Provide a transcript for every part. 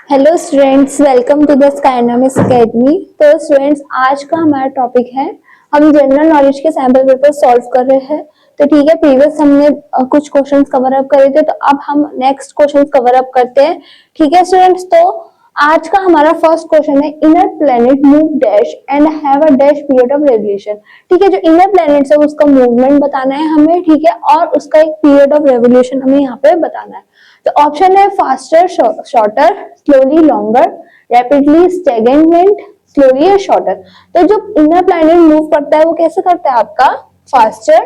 Hello students, welcome to the Skynamics academy. तो students, आज का हमारा टॉपिक है, हम जनरल नॉलेज के सैंपल पेपर सॉल्व कर रहे हैं। तो ठीक है, प्रीवियस हमने कुछ क्वेश्चंस कवर अप करे थे, तो अब हम नेक्स्ट क्वेश्चंस कवर अप करते हैं। ठीक है स्टूडेंट्स, तो आज का हमारा फर्स्ट क्वेश्चन है, inner planet move dash and have a dash period of revolution. ठीक है, जो इनर प्लेनेट्स है उसका मूवमेंट बताना है हमें, ठीक है, और उसका एक पीरियड ऑफ रेवोल्यूशन हमें यहाँ पे बताना है। तो ऑप्शन है faster, shorter, slowly, longer, rapidly, stagnant, slowly या शॉर्टर। तो जो इनर प्लैनेट मूव करता है वो कैसे करता है आपका? फास्टर,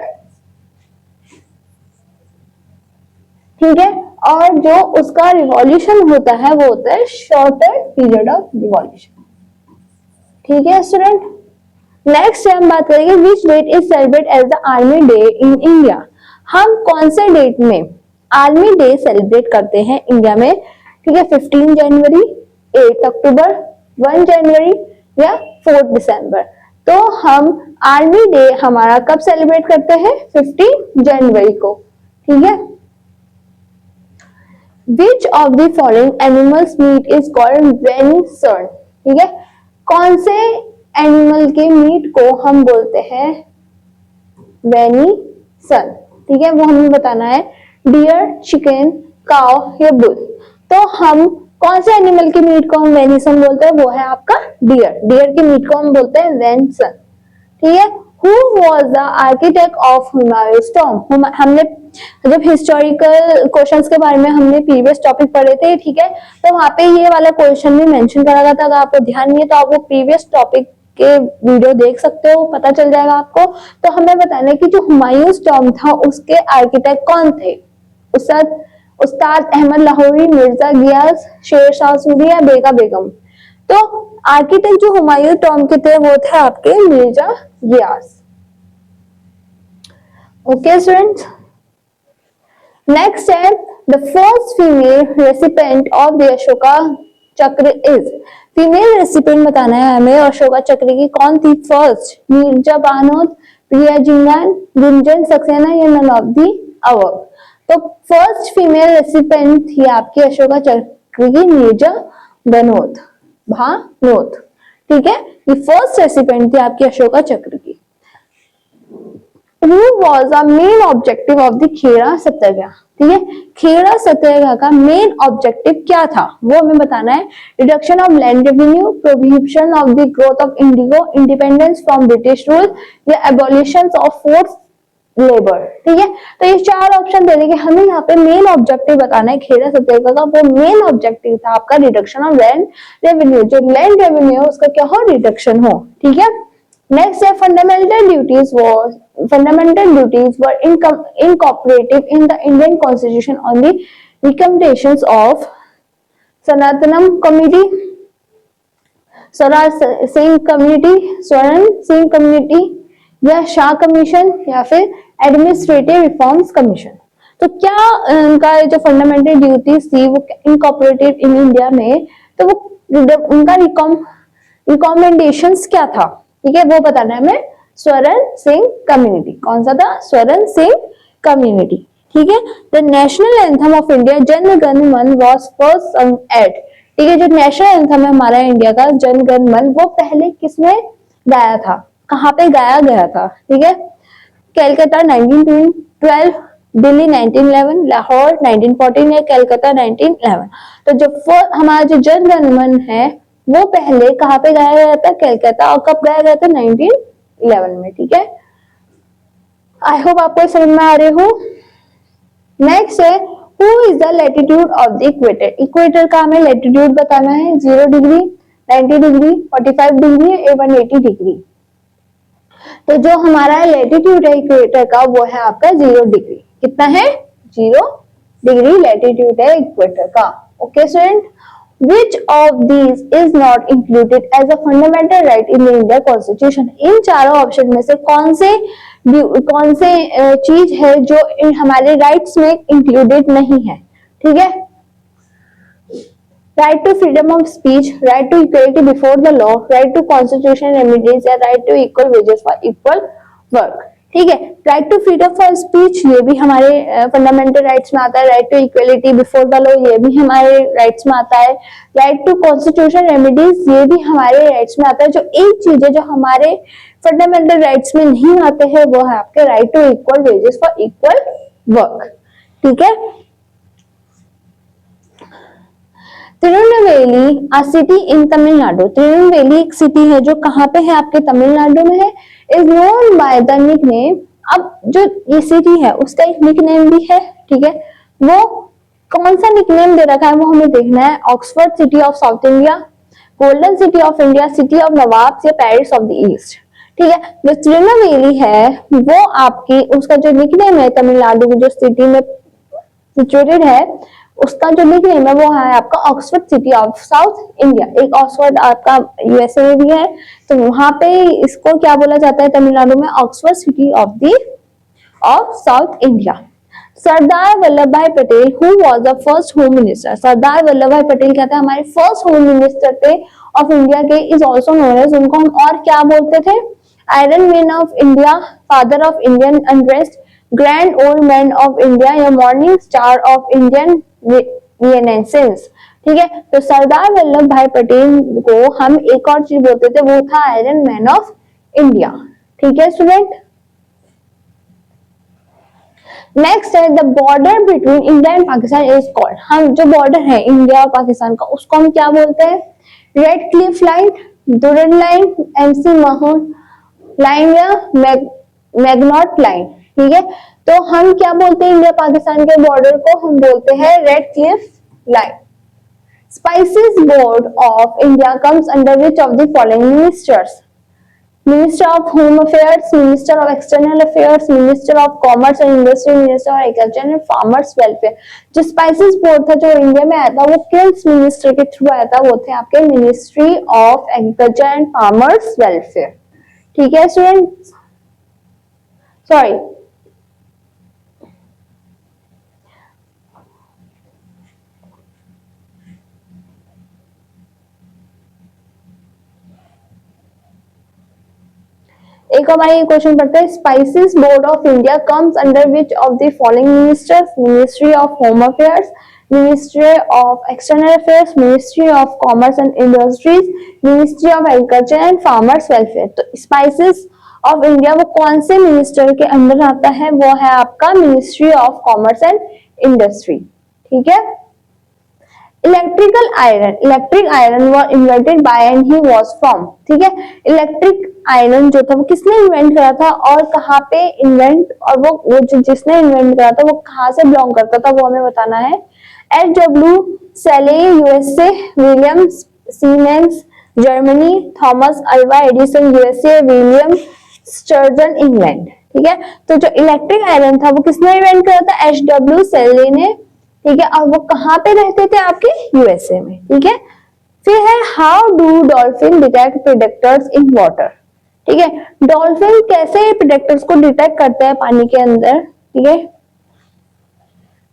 ठीक है, और जो उसका रिवॉल्यूशन होता है वो होता है शॉर्टर पीरियड ऑफ रिवॉल्यूशन। ठीक है स्टूडेंट, नेक्स्ट हम बात करेंगे which date is celebrate as the army day in India. हम कौन से डेट में आर्मी डे सेलिब्रेट करते हैं इंडिया में? ठीक है, 15 जनवरी, 8 अक्टूबर, 1 जनवरी या 4 दिसंबर। तो हम आर्मी डे हमारा कब सेलिब्रेट करते हैं? 15 जनवरी को। ठीक है, which of the following animals meat is called venison. ठीक है, कौन से एनिमल के मीट को हम बोलते हैं वेनिसन? ठीक है, वो हमें बताना है, डियर, चिकन, काव या बुल। तो हम कौन से एनिमल के मीट को हम वेनिसन बोलते हैं? वो है आपका डियर। डियर के मीट को हम बोलते हैं वेनिसन। ठीक है, who was the architect of Humayun's tomb. हमने जब हिस्टोरिकल क्वेश्चंस के बारे में हमने प्रीवियस टॉपिक पढ़े थे, ठीक है, तो वहां पे ये वाला क्वेश्चन भी मेंशन करा गया था। अगर आपको ध्यान नहीं है तो आप वो प्रीवियस टॉपिक के वीडियो देख सकते हो, पता चल जाएगा आपको। तो हमें बताना है कि जो हुमायूंस टॉम्ब था उसके आर्किटेक्ट कौन थे? उस्ताद अहमद लाहौरी, मिर्जा गियास, शेर शाह सूरी या बेगा बेगम। तो आर्किटेक्ट जो हुमायूं टॉम्ब के थे वो थे आपके Mirza Ghiyas. Okay students, next है the first female recipient of the Ashoka Chakra is. Female recipient बताना है हमें अशोका चक्र की, कौन थी फर्स्ट? मिर्जा बानोद, प्रिया जिंदान, गुंजन सक्सेना या नन ऑफ दी अबव। तो फर्स्ट फीमेल रेसिपेंट थी आपकी अशोका चक्र की मिर्जा बनोद, भानोद। ठीक है, ये फर्स्ट रेसिपेंट थी आपकी अशोका चक्र की। Who was the main objective of the Kheda सत्याग्रह? ठीक है, खेड़ा सत्याग्रह का मेन ऑब्जेक्टिव क्या था वो हमें बताना है। Reduction of land revenue, prohibition of the growth of Indigo, independence from British rule या एबॉलिशन ऑफ फोर्स लेबर। ठीक है, तो ये चार ऑप्शन दे देंगे हमें। यहाँ पे मेन ऑब्जेक्टिव बताना है खेड़ा सत्याग्रह का। वो मेन ऑब्जेक्टिव था आपका रिडक्शन ऑफ लैंड रेवेन्यू, जो लैंड रेवेन्यू है उसका क्या हो? रिडक्शन हो। ठीक है, नेक्स्ट है fundamental duties were incorporated in the Indian Constitution on the recommendations of Sanatanam Committee, Swaran Singh community या शाह कमीशन या फिर एडमिनिस्ट्रेटिव रिफॉर्म्स कमीशन। तो क्या उनका जो फंडामेंटल ड्यूटीज थी वो इनकॉर्पोरेटेड इन इंडिया में, तो वो उनका रिकमेंडेशंस क्या था? ठीक है, वो बताना है हमें। स्वरण सिंह कम्युनिटी, कौन सा था? स्वरण सिंह कम्युनिटी। ठीक है, the national anthem of India Jana Gana मन वॉज फर्स्ट संग एट। ठीक है, जो नेशनल एंथम है हमारा इंडिया का जन गण मन, वो पहले किसने गाया था? कहाँ पे गाया गया था? ठीक है, कैलकाटा 1912, दिल्ली 1911, लाहौर 1914 या कैलकाटा 1911। तो जो हमारा जो जन गण मन है वो पहले कहाँ पे गाया गया था? कैलकाटा। और कब गाया गया था? 1911 में। ठीक है, आई होप आपको समझ में आ रहे हो। नेक्स्ट है who is the latitude of the equator. Equator का हमें लैटिट्यूड बताना है, 0 डिग्री, 90 डिग्री, 45 डिग्री, 180 डिग्री। तो जो हमारा लैटिट्यूड है इक्वेटर का वो है आपका 0 डिग्री। कितना है? 0 डिग्री लैटिट्यूड है इक्वेटर का। Okay student, Which of these is not included as a fundamental right in the India Constitution? इन चारों ऑप्शन में से कौन से चीज है जो इन हमारे राइट्स में इंक्लूडेड नहीं है? ठीक है, right to freedom of speech, right to equality before the law, right to constitution remedies या right to equal wages for equal work. ठीक है। Right to freedom for speech ये भी हमारे फंडामेंटल राइट्स में आता है। Right to equality before the law ये भी हमारे राइट्स में आता है। राइट टू कॉन्स्टिट्यूशन रेमेडीज ये भी हमारे राइट्स में आता है। जो एक चीज है जो हमारे फंडामेंटल राइट्स में नहीं आते हैं वो है आपके right to equal wages for equal work. ठीक है। Tirunelveli a city in Tamil Nadu, Tirunelveli एक सिटी है जो कहाँ पे है आपके तमिलनाडु में है। Is known by the nickname, अब जो ये सिटी है उसका एक निकनेम भी है। ठीक है, वो कौन सा निकनेम दे रखा है वो हमें देखना है। Oxford city of south India, golden city of India, city of nawabs या पेरिस ऑफ द ईस्ट। ठीक है, जो तिरुनेलवेली है वो आपकी उसका जो निकनेम है तमिलनाडु की जो सिटी में सिचुएटेड है उसका जो निकनेम है वो है आपका Oxford city of south India. एक ऑक्सफोर्ड आपका यूएसए में भी है, तो वहां पे इसको क्या बोला जाता है तमिलनाडु में, Oxford city of south India. Sardar Vallabh Bhai Patel who was the first home minister, Sardar Vallabh Bhai Patel कहते हैं हमारे फर्स्ट होम मिनिस्टर थे ऑफ इंडिया के। इज ऑल्सो नोन एज, उनको हम और क्या बोलते थे, iron man of India, father of Indian unrest, grand old man of India या morning star of Indian renaissance. ठीक है, तो सरदार वल्लभ भाई पटेल को हम एक और चीज बोलते थे वो था आयरन मैन ऑफ इंडिया। ठीक है स्टूडेंट। नेक्स्ट है the border between India and Pakistan is called, हम जो बॉर्डर है इंडिया और पाकिस्तान का उसको हम क्या बोलते हैं, Radcliffe line, Durand line, McMahon line या मैग्नॉट लाइन। ठीक है, तो हम क्या बोलते हैं इंडिया पाकिस्तान के बॉर्डर को, हम बोलते हैं Radcliffe line. Spices board of India comes under which of the following ministers, minister of home affairs, minister of external affairs, minister of commerce and industry, minister of agriculture and farmers welfare. जो spices board था जो India में आया था वो किस minister के through आया था, वो थे आपके ministry of agriculture and farmers welfare. ठीक है स्टूडेंट्स, सॉरी एक हमारे क्वेश्चन पढ़ते हैं, spices board of India comes under which of the following ministers, ministry of home affairs, ministry of external affairs, ministry of commerce and industries, ministry of agriculture and farmers welfare. तो spices of India वो कौन से minister के अंदर आता है, वो है आपका ministry of commerce and industry. ठीक है। Electrical iron, electric iron was invented by and he was from. ठीक है, इलेक्ट्रिक आयरन जो था वो किसने इन्वेंट करा था और कहाँ पे इन्वेंट, और वो जिसने इन्वेंट करा था वो कहाँ से बिलोंग करता था वो हमें बताना है। H W. Seeley USA, William Siemens Germany, Thomas Alva Edison USA, William Sturgeon England. ठीक है, तो जो इलेक्ट्रिक आयरन था वो किसने इन्वेंट करा था, एच.डब्ल्यू. सेले ने। ठीक है, और वो कहाँ पे रहते थे आपके यूएसए में। ठीक है, फिर है how do dolphin detect predators in water. ठीक है, डॉल्फिन कैसे प्रेडेटर्स को डिटेक्ट करते हैं पानी के अंदर। ठीक है,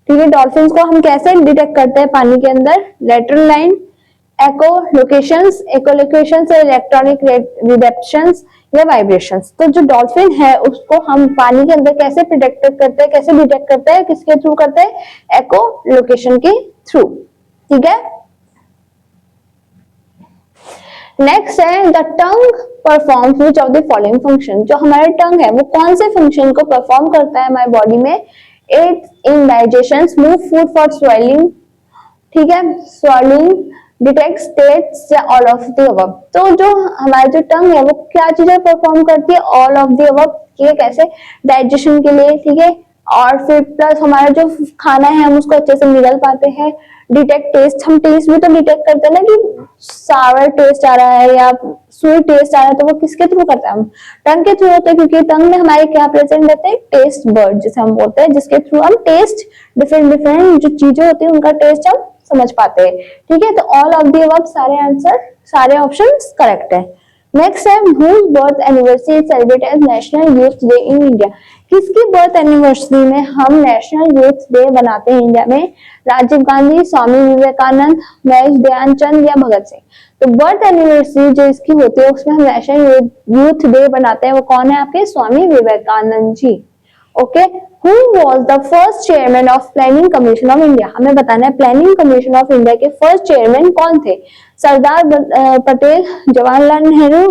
ठीक है, डॉल्फिन को हम कैसे डिटेक्ट करते हैं पानी के अंदर, लेटरल लाइन, एको लोकेशंस, एको लोकेशन से इलेक्ट्रॉनिक रिडक्शंस या वाइब्रेशंस। तो जो डॉल्फिन है उसको हम पानी के अंदर कैसे प्रिडिक्ट करते हैं, कैसे डिटेक्ट करते हैं, किसके थ्रू करते हैं, एको लोकेशन के थ्रू। ठीक है, नेक्स्ट है the tongue performs which of the following function. जो हमारा टंग है वो कौन से फंक्शन को परफॉर्म करता है हमारी बॉडी में, aids in digestion, move food for swelling. ठीक है, swallowing, डिटेक्ट स्टेट्स या ऑल ऑफ द अबव। तो जो हमारा जो टंग है वो क्या चीजें परफॉर्म करती है, ऑल ऑफ द अबव। ठीक है, कैसे, डाइजेशन के लिए। ठीक है, और फिर प्लस हमारा जो खाना है हम उसको अच्छे से निगल पाते हैं। डिटेक्ट टेस्ट, हम टेस्ट भी तो डिटेक्ट करते हैं ना कि सावर टेस्ट आ रहा है या स्वीट टेस्ट आ रहा है, तो वो किसके थ्रू करते हैं, हम टंग के थ्रू होते हैं, क्योंकि टंग में हमारे क्या प्रेजेंट रहते हैं, टेस्ट बर्ड जिसे हम बोलते हैं, जिसके थ्रू हम टेस्ट डिफरेंट डिफरेंट जो चीजें होती है उनका टेस्ट हम समझ पाते हैं। ठीक है, तो ऑल ऑफ दी अबव, सारे आंसर, सारे ऑप्शंस करेक्ट है। नेक्स्ट है whose birth anniversary is celebrated as National Youth Day in India। किसकी बर्थ एनिवर्सरी में हम नेशनल यूथ डे बनाते हैं इंडिया में? राजीव गांधी, स्वामी विवेकानंद, महेश ध्यानचंद या भगत सिंह। तो बर्थ एनिवर्सरी जो इसकी होती है उसमें हम नेशनल यूथ डे बनाते हैं, वो कौन है आपके? Swami Vivekananda ji. Okay, who was the first chairman of planning commission of India? हमें बताना है प्लानिंग कमीशन ऑफ इंडिया के फर्स्ट चेयरमैन कौन थे? Sardar Patel, Jawaharlal Nehru,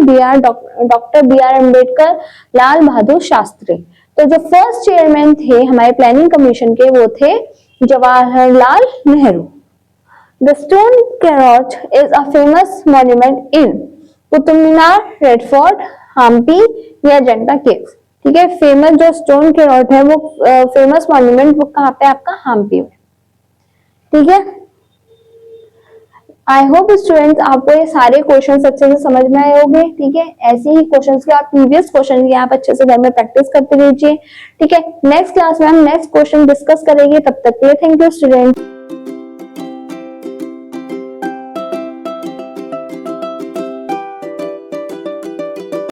doctor B R Ambedkar, Lal Bahadur Shastri. तो जो फर्स्ट चेयरमैन थे हमारे प्लानिंग कमीशन के वो थे Jawaharlal Nehru. The stone chariot is a famous monument in Qutub Minar, Red Fort, Hampi या अजंता केव्स। ठीक है, फेमस जो स्टोन कैरोट है वो फेमस मॉन्यूमेंट वो कहाँ पे? आपका हम्पी में। ठीक है, आई होप स्टूडेंट्स आपको ये सारे क्वेश्चंस अच्छे से समझ में आए होंगे। ठीक है, ऐसे ही क्वेश्चंस के आप प्रीवियस क्वेश्चन की आप अच्छे से घर में प्रैक्टिस करते रहिए। ठीक है, नेक्स्ट क्लास में हम नेक्स्ट क्वेश्चन डिस्कस करेंगे। तब तक के लिए थैंक यू स्टूडेंट्स।